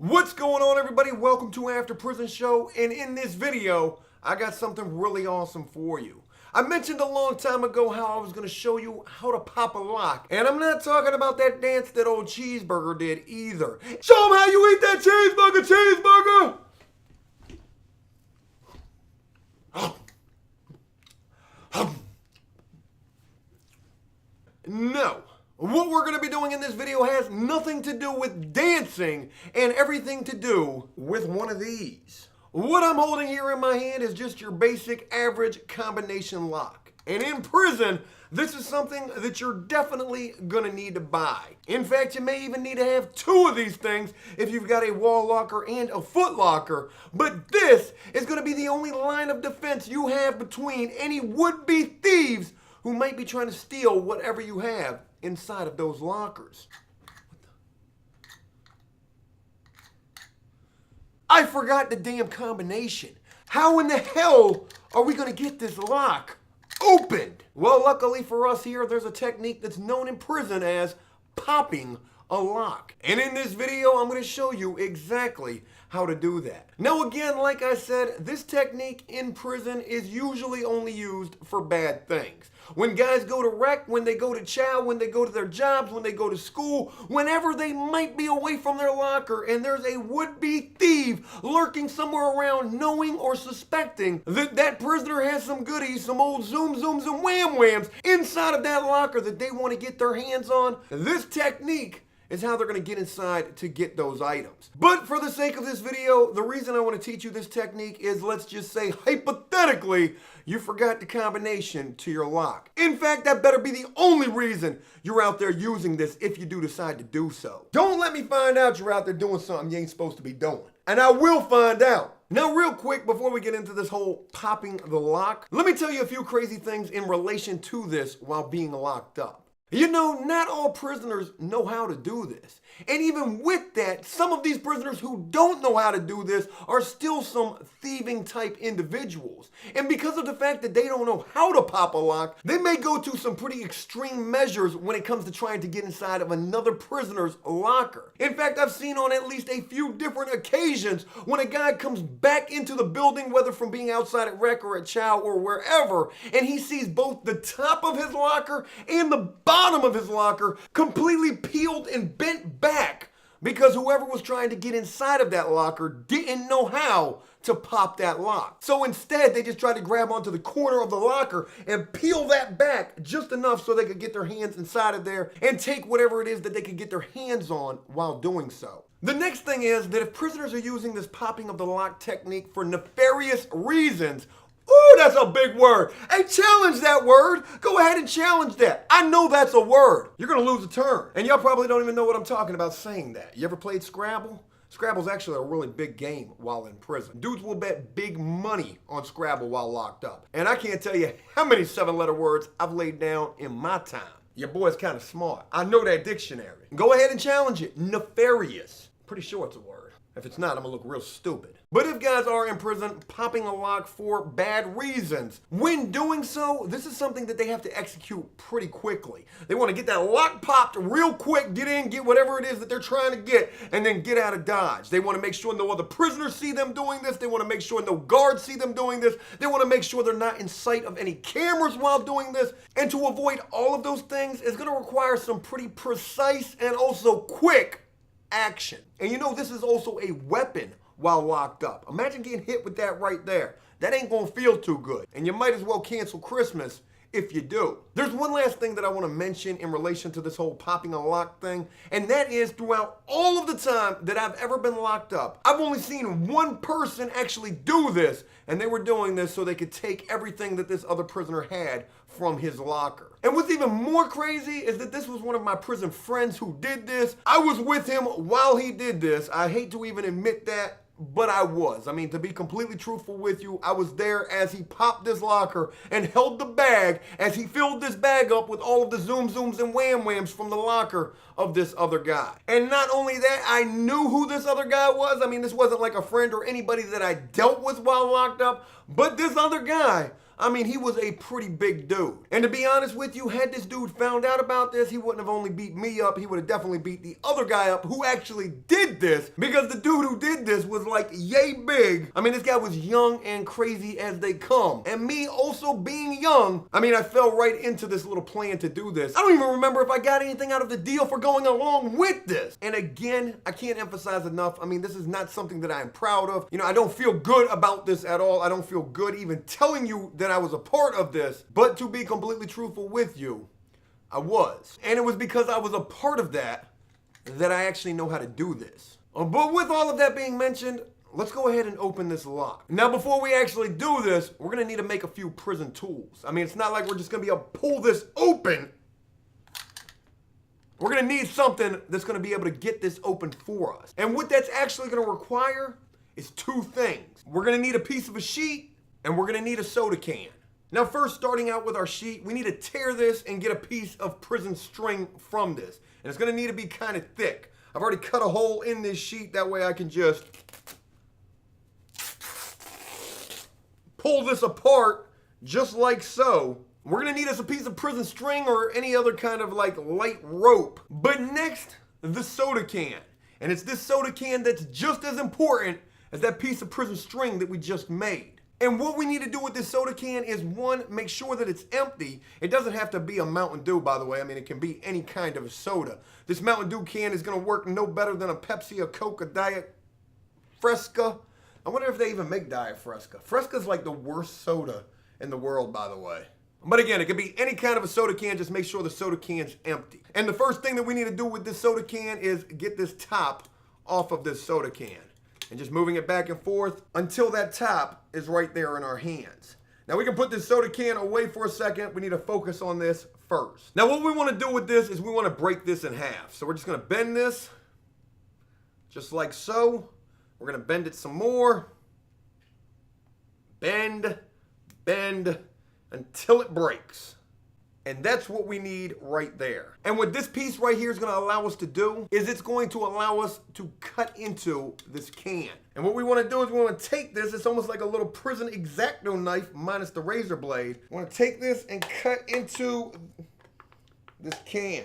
What's going on, everybody? Welcome to After Prison Show, and in this video I got something really awesome for you. I mentioned a long time ago how I was going to show you how to pop a lock, and I'm not talking about that dance that old Cheeseburger did either. Show them how you eat that cheeseburger! No. What we're going to be doing in this video has nothing to do with dancing and everything to do with one of these. What I'm holding here in my hand is just your basic average combination lock. And in prison, this is something that you're definitely going to need to buy. In fact, you may even need to have two of these things if you've got a wall locker and a foot locker. But this is going to be the only line of defense you have between any would-be thieves who might be trying to steal whatever you have inside of those lockers. I forgot the damn combination. How in the hell are we gonna get this lock opened? Well, luckily for us here, there's a technique that's known in prison as popping a lock. And in this video, I'm gonna show you exactly how to do that. Now again, like I said, this technique in prison is usually only used for bad things. When guys go to rec, when they go to chow, when they go to their jobs, when they go to school, whenever they might be away from their locker and there's a would-be thief lurking somewhere around knowing or suspecting that that prisoner has some goodies, some old zoom zooms and wham whams inside of that locker that they want to get their hands on, this technique is how they're going to get inside to get those items. But for the sake of this video, the reason I want to teach you this technique is, let's just say hypothetically, you forgot the combination to your lock. In fact, that better be the only reason you're out there using this if you do decide to do so. Don't let me find out you're out there doing something you ain't supposed to be doing. And I will find out. Now, real quick, before we get into this whole popping the lock, let me tell you a few crazy things in relation to this while being locked up. You know, not all prisoners know how to do this. And even with that, some of these prisoners who don't know how to do this are still some thieving type individuals. And because of the fact that they don't know how to pop a lock, they may go to some pretty extreme measures when it comes to trying to get inside of another prisoner's locker. In fact, I've seen on at least a few different occasions when a guy comes back into the building, whether from being outside at rec or at chow or wherever, and he sees both the top of his locker and the bottom of his locker completely peeled and bent back because whoever was trying to get inside of that locker didn't know how to pop that lock. So instead, they just tried to grab onto the corner of the locker and peel that back just enough so they could get their hands inside of there and take whatever it is that they could get their hands on while doing so. The next thing is that if prisoners are using this popping of the lock technique for nefarious reasons, ooh, that's a big word. Hey, challenge that word. Go ahead and challenge that. I know that's a word. You're going to lose a turn. And y'all probably don't even know what I'm talking about saying that. You ever played Scrabble? Scrabble's actually a really big game while in prison. Dudes will bet big money on Scrabble while locked up. And I can't tell you how many 7-letter words I've laid down in my time. Your boy's kind of smart. I know that dictionary. Go ahead and challenge it. Nefarious. Pretty sure it's a word. If it's not, I'm gonna look real stupid. But if guys are in prison popping a lock for bad reasons, when doing so, this is something that they have to execute pretty quickly. They want to get that lock popped real quick, get in, get whatever it is that they're trying to get, and then get out of Dodge. They want to make sure no other prisoners see them doing this. They want to make sure no guards see them doing this. They want to make sure they're not in sight of any cameras while doing this. And to avoid all of those things is going to require some pretty precise and also quick action. And you know, this is also a weapon while locked up. Imagine getting hit with that right there. That ain't gonna feel too good. And you might as well cancel Christmas if you do. There's one last thing that I want to mention in relation to this whole popping a lock thing, and that is throughout all of the time that I've ever been locked up, I've only seen one person actually do this, and they were doing this so they could take everything that this other prisoner had from his locker. And what's even more crazy is that this was one of my prison friends who did this. I was with him while he did this. I hate to even admit that, but I was. I mean, to be completely truthful with you, I was there as he popped this locker and held the bag as he filled this bag up with all of the zoom zooms and wham whams from the locker of this other guy. And not only that, I knew who this other guy was. I mean, this wasn't like a friend or anybody that I dealt with while locked up, but this other guy I mean, he was a pretty big dude. And to be honest with you, had this dude found out about this, he wouldn't have only beat me up, he would have definitely beat the other guy up who actually did this, because the dude who did this was like yay big. I mean, this guy was young and crazy as they come. And me also being young, I mean, I fell right into this little plan to do this. I don't even remember if I got anything out of the deal for going along with this. And again, I can't emphasize enough, I mean, this is not something that I am proud of. You know, I don't feel good about this at all. I don't feel good even telling you that I was a part of this. But to be completely truthful with you, I was. And it was because I was a part of that I actually know how to do this. But with all of that being mentioned, let's go ahead and open this lock. Now, before we actually do this, we're gonna need to make a few prison tools. I mean, it's not like we're just gonna be able to pull this open. We're gonna need something that's gonna be able to get this open for us. And what that's actually gonna require is two things. We're gonna need a piece of a sheet, and we're gonna need a soda can. Now, first, starting out with our sheet, we need to tear this and get a piece of prison string from this. And it's gonna need to be kind of thick. I've already cut a hole in this sheet, that way I can just pull this apart just like so. We're gonna need us a piece of prison string or any other kind of like light rope. But next, the soda can. And it's this soda can that's just as important as that piece of prison string that we just made. And what we need to do with this soda can is, one, make sure that it's empty. It doesn't have to be a Mountain Dew, by the way. I mean, it can be any kind of soda. This Mountain Dew can is gonna work no better than a Pepsi, a Coke, a Diet Fresca. I wonder if they even make Diet Fresca. Fresca's like the worst soda in the world, by the way. But again, it could be any kind of a soda can, just make sure the soda can's empty. And the first thing that we need to do with this soda can is get this top off of this soda can. And just moving it back and forth until that top is right there in our hands. Now we can put this soda can away for a second. We need to focus on this first. Now what we want to do with this is we want to break this in half. So we're just going to bend this just like so. We're going to bend it some more. Bend, bend, until it breaks. And that's what we need right there. And what this piece right here is gonna allow us to do is it's going to allow us to cut into this can. And what we wanna do is we wanna take this, it's almost like a little prison X-Acto knife minus the razor blade. We wanna take this and cut into this can.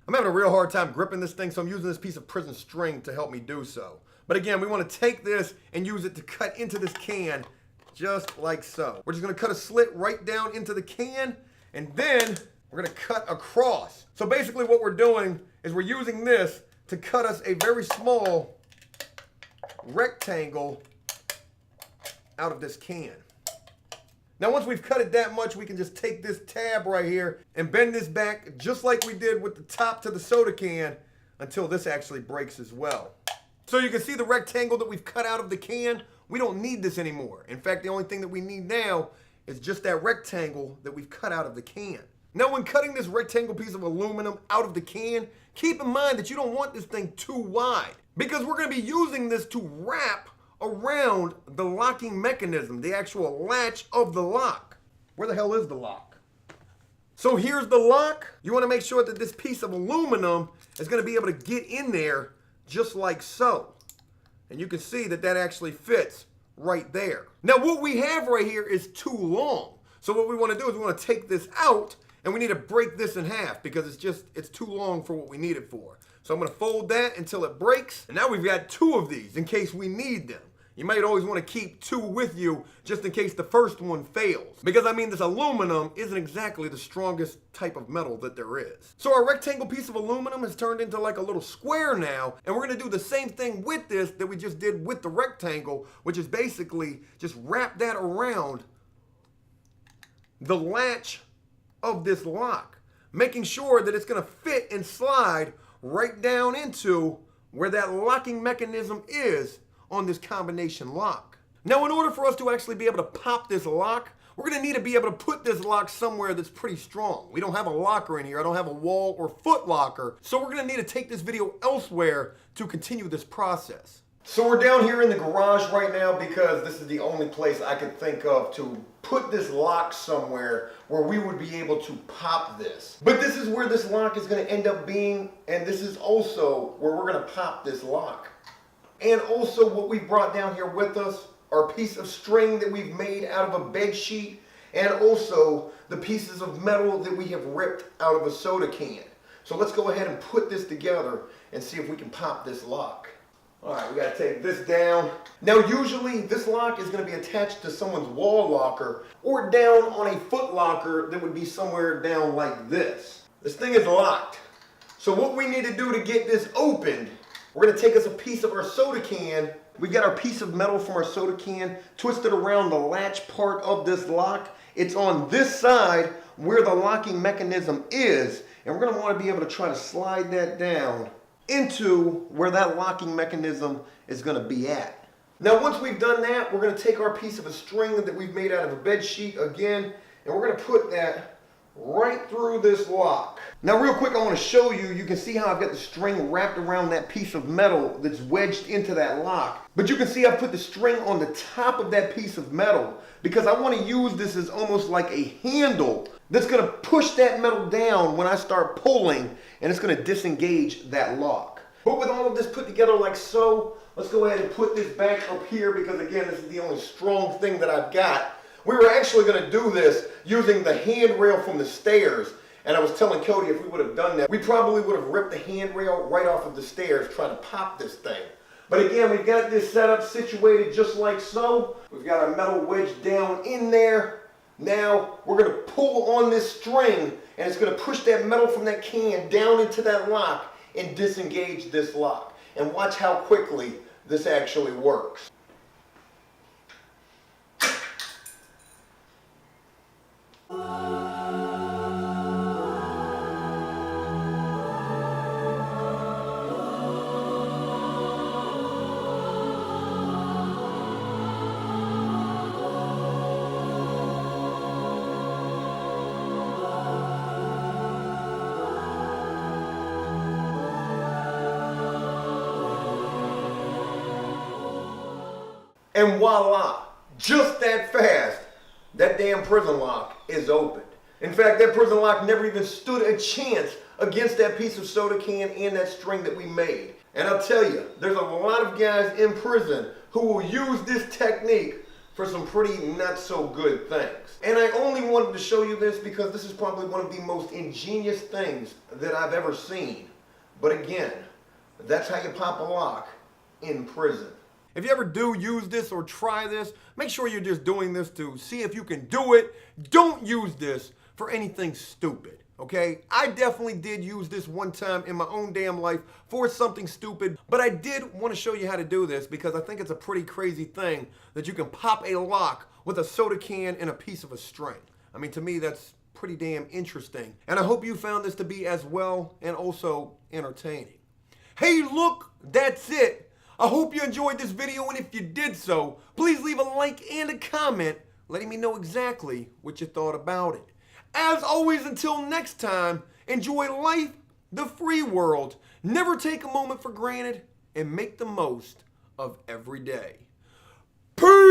I'm having a real hard time gripping this thing, so I'm using this piece of prison string to help me do so. But again, we wanna take this and use it to cut into this can just like so. We're just gonna cut a slit right down into the can, and then we're gonna cut across. So basically what we're doing is we're using this to cut us a very small rectangle out of this can. Now once we've cut it that much, we can just take this tab right here and bend this back just like we did with the top to the soda can until this actually breaks as well. So you can see the rectangle that we've cut out of the can. We don't need this anymore. In fact, the only thing that we need now is just that rectangle that we've cut out of the can. Now, when cutting this rectangle piece of aluminum out of the can, keep in mind that you don't want this thing too wide, because we're gonna be using this to wrap around the locking mechanism, the actual latch of the lock. Where the hell is the lock? So here's the lock. You wanna make sure that this piece of aluminum is gonna be able to get in there just like so. And you can see that that actually fits right there. Now what we have right here is too long. So what we want to do is we want to take this out and we need to break this in half because it's too long for what we need it for. So I'm going to fold that until it breaks. And now we've got two of these in case we need them. You might always want to keep two with you just in case the first one fails. Because I mean, this aluminum isn't exactly the strongest type of metal that there is. So our rectangle piece of aluminum has turned into like a little square now, and we're gonna do the same thing with this that we just did with the rectangle, which is basically just wrap that around the latch of this lock, making sure that it's gonna fit and slide right down into where that locking mechanism is on this combination lock. Now, in order for us to actually be able to pop this lock, we're gonna need to be able to put this lock somewhere that's pretty strong. We don't have a locker in here. I don't have a wall or foot locker. So we're gonna need to take this video elsewhere to continue this process. So we're down here in the garage right now because this is the only place I could think of to put this lock somewhere where we would be able to pop this. But this is where this lock is gonna end up being, and this is also where we're gonna pop this lock. And also what we brought down here with us are a piece of string that we've made out of a bed sheet and also the pieces of metal that we have ripped out of a soda can. So let's go ahead and put this together and see if we can pop this lock. All right, we gotta take this down. Now usually this lock is gonna be attached to someone's wall locker or down on a foot locker that would be somewhere down like this. This thing is locked. So what we need to do to get this opened, we're gonna take us a piece of our soda can. We got our piece of metal from our soda can, twisted around the latch part of this lock. It's on this side where the locking mechanism is, and we're gonna wanna be able to try to slide that down into where that locking mechanism is gonna be at. Now once we've done that, we're gonna take our piece of a string that we've made out of a bed sheet again, and we're gonna put that right through this lock. Now real quick, I want to show you, you can see how I've got the string wrapped around that piece of metal that's wedged into that lock. But you can see I've put the string on the top of that piece of metal because I want to use this as almost like a handle that's going to push that metal down when I start pulling, and it's going to disengage that lock. But with all of this put together like so, let's go ahead and put this back up here because again, this is the only strong thing that I've got. We were actually going to do this using the handrail from the stairs, and I was telling Cody if we would have done that, we probably would have ripped the handrail right off of the stairs trying to pop this thing. But again, we've got this set up situated just like so. We've got our metal wedge down in there. Now we're going to pull on this string, and it's going to push that metal from that can down into that lock and disengage this lock. And watch how quickly this actually works. And voila, just that fast, that damn prison lock is opened. In fact, that prison lock never even stood a chance against that piece of soda can and that string that we made. And I'll tell you, there's a lot of guys in prison who will use this technique for some pretty not so good things. And I only wanted to show you this because this is probably one of the most ingenious things that I've ever seen. But again, that's how you pop a lock in prison. If you ever do use this or try this, make sure you're just doing this to see if you can do it. Don't use this for anything stupid, okay? I definitely did use this one time in my own damn life for something stupid, but I did want to show you how to do this because I think it's a pretty crazy thing that you can pop a lock with a soda can and a piece of a string. I mean, to me, that's pretty damn interesting. And I hope you found this to be as well and also entertaining. Hey, look, that's it. I hope you enjoyed this video, and if you did so, please leave a like and a comment letting me know exactly what you thought about it. As always, until next time, enjoy life, the free world, never take a moment for granted, and make the most of every day. Peace!